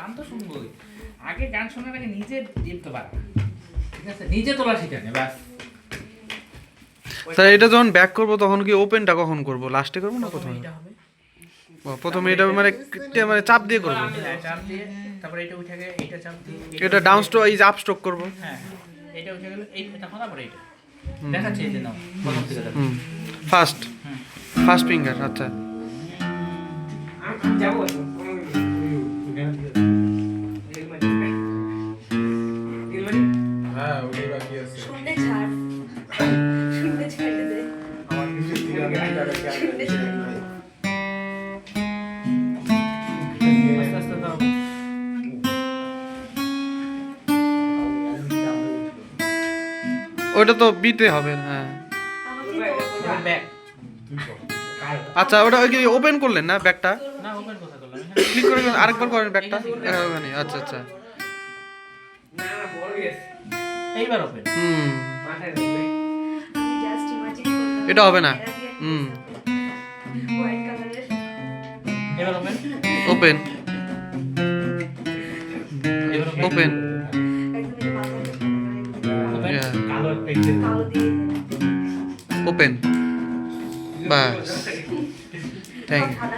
গান তো শুনবোই, আগে গান শোনার আগে নিজে জিততে পারবে, ঠিক আছে? নিজে তোলা শিখে নে ব্যাস। স্যার এটা যখন ব্যাক করব তখন কি ওপেনটা কখন করব? লাস্টে করব না প্রথমে? এটা হবে, প্রথমে এটা মানে মানে চাপ দিয়ে করব। হ্যাঁ, চাপ দিয়ে, তারপরে এটা উঠে গেলে এইটা চাপ দিয়ে, এটা ডাউন স্ট্রোক এই যে আপ স্ট্রোক করব। হ্যাঁ এটা উঠে গেলে এইটা তখন আবার এইটা দেখাচ্ছে, এই যে নাও প্রথম থেকে দেখো। First finger. আচ্ছা আমি যাবো হ্যাঁ ওটাই বাকি আছে শুনতে ছাড়, শুনতে ছেড়ে দে, আমার কিছু দিকে শুনতে ছেড়ে দে। আস্তে আস্তে দাও। ওটা তো বিতে হবে। হ্যাঁ এবার ব্যাক। আচ্ছা ওটা ওই ওপেন করলেন না ব্যাকটা? না ওপেন কথা বললাম, ক্লিক করে আরেকবার করেন ব্যাকটা। ওখানে আচ্ছা আচ্ছা এইবার ওপেন। আমি জাস্ট ইমাজিন করলাম এটা হবে না। হোয়াইট কালারের এবার ওপেন। ওপেন এবার ওপেন। একদম এটা মাথায় ওপেন। Yeah. কালো একটা কালো দিয়ে ওপেন। Bus thank you. ঠান্ডা